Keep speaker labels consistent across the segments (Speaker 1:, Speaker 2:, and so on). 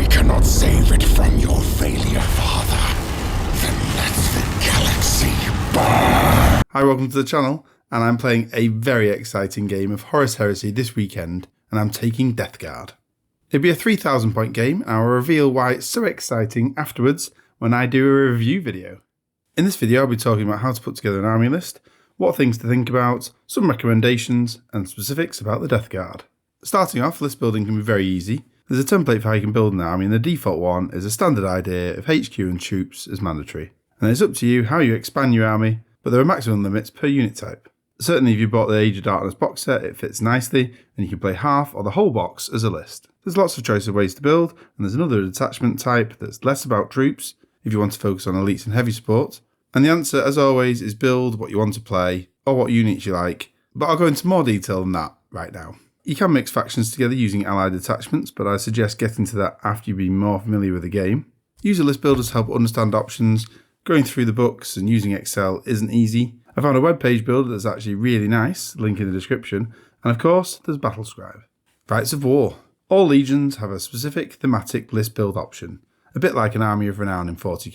Speaker 1: cannot save it from your failure, Father. Then let the galaxy burn.
Speaker 2: Hi, welcome to the channel, and I'm playing a very exciting game of Horus Heresy this weekend, and I'm taking Death Guard. It'll be a 3,000 point game, and I'll reveal why it's so exciting afterwards when I do a review video. In this video I'll be talking about how to put together an army list, what things to think about, some recommendations, and specifics about the Death Guard. Starting off, list building can be very easy. There's a template for how you can build an army, and the default one is a standard idea of HQ and troops as mandatory. And it's up to you how you expand your army, but there are maximum limits per unit type. Certainly if you bought the Age of Darkness box set, it fits nicely, and you can play half or the whole box as a list. There's lots of choice of ways to build, and there's another detachment type that's less about troops, if you want to focus on elites and heavy support. And the answer, as always, is build what you want to play, or what units you like, but I'll go into more detail than that right now. You can mix factions together using allied detachments, but I suggest getting to that after you've been more familiar with the game. Use a list builder to help understand options. Going through the books and using Excel isn't easy. I found a web page builder that's actually really nice, link in the description, and of course there's Battlescribe. Rites of War. All legions have a specific thematic list build option, a bit like an Army of Renown in 40k.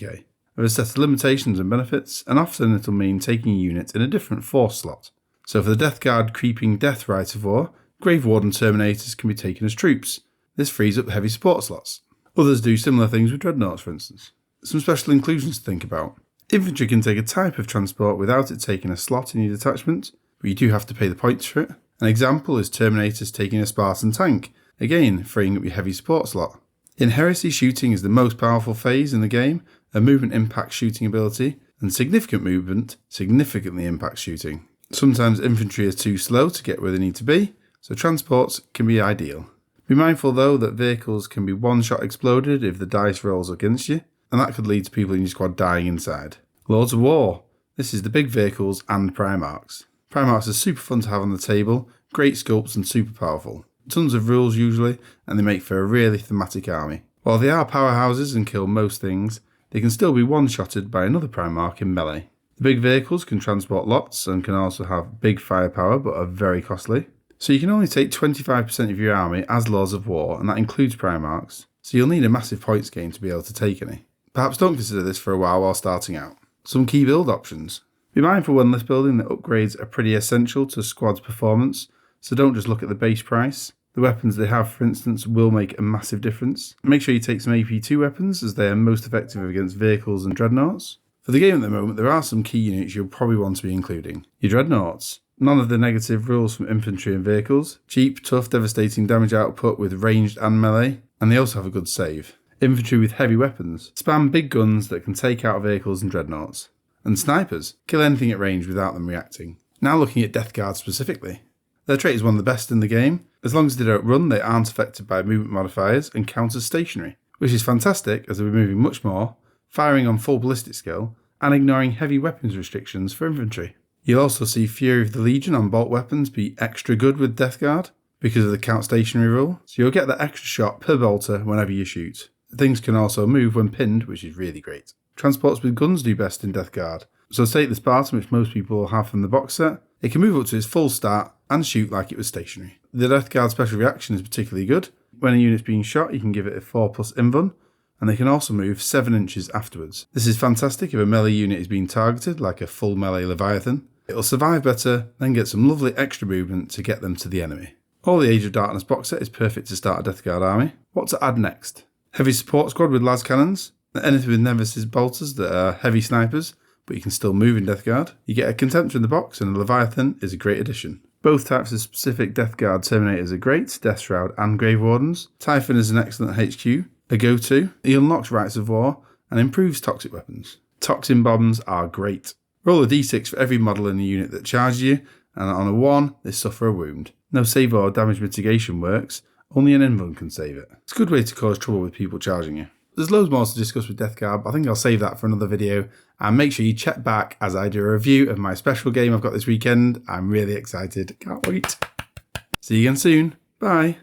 Speaker 2: There are a set of limitations and benefits, and often it'll mean taking a unit in a different force slot. So for the Death Guard Creeping Death Rite of War, Grave Warden Terminators can be taken as troops. This frees up heavy support slots. Others do similar things with Dreadnoughts, for instance. Some special inclusions to think about. Infantry can take a type of transport without it taking a slot in your detachment, but you do have to pay the points for it. An example is Terminators taking a Spartan tank, again freeing up your heavy support slot. In Heresy, shooting is the most powerful phase in the game. A movement impacts shooting ability, and significant movement significantly impacts shooting. Sometimes infantry is too slow to get where they need to be, so transports can be ideal. Be mindful though that vehicles can be one-shot exploded if the dice rolls against you, and that could lead to people in your squad dying inside. Lords of War. This is the big vehicles and Primarchs. Primarchs are super fun to have on the table, great sculpts and super powerful. Tons of rules usually, and they make for a really thematic army. While they are powerhouses and kill most things, they can still be one-shotted by another Primarch in melee. The big vehicles can transport lots and can also have big firepower but are very costly. So you can only take 25% of your army as Lords of War, and that includes Primarchs, so you'll need a massive points gain to be able to take any. Perhaps don't consider this for a while starting out. Some key build options. Be mindful when list building that upgrades are pretty essential to a squad's performance, so don't just look at the base price. The weapons they have, for instance, will make a massive difference. Make sure you take some AP2 weapons, as they are most effective against vehicles and Dreadnoughts. For the game at the moment, there are some key units you'll probably want to be including. Your Dreadnoughts. None of the negative rules from infantry and vehicles. Cheap, tough, devastating damage output with ranged and melee, and they also have a good save. Infantry with heavy weapons. Spam big guns that can take out vehicles and Dreadnoughts. And snipers. Kill anything at range without them reacting. Now looking at Death Guard specifically. Their trait is one of the best in the game. As long as they don't run, they aren't affected by movement modifiers and count as stationary, which is fantastic as they'll be moving much more, firing on full ballistic skill, and ignoring heavy weapons restrictions for infantry. You'll also see Fury of the Legion on bolt weapons be extra good with Death Guard because of the count stationary rule, so you'll get that extra shot per bolter whenever you shoot. Things can also move when pinned, which is really great. Transports with guns do best in Death Guard. So take the Spartan, which most people will have from the box set. It can move up to its full stat and shoot like it was stationary. The Death Guard special reaction is particularly good. When a unit's being shot, you can give it a 4+ invuln, and they can also move 7 inches afterwards. This is fantastic if a melee unit is being targeted, like a full melee Leviathan. It'll survive better, then get some lovely extra movement to get them to the enemy. All the Age of Darkness box set is perfect to start a Death Guard army. What to add next? Heavy support squad with las cannons. Anything with Nemesis bolters that are heavy snipers, but you can still move in Death Guard. You get a Contemptor in the box, and a Leviathan is a great addition. Both types of specific Death Guard Terminators are great, Death Shroud and Grave Wardens. Typhon is an excellent HQ, a go-to. He unlocks Rites of War and improves toxic weapons. Toxin bombs are great. Roll a d6 for every model in the unit that charges you, and on a 1, they suffer a wound. No save or damage mitigation works, only an invuln can save it. It's a good way to cause trouble with people charging you. There's loads more to discuss with Death Guard, but I think I'll save that for another video. And make sure you check back as I do a review of my special game I've got this weekend. I'm really excited. Can't wait. See you again soon. Bye.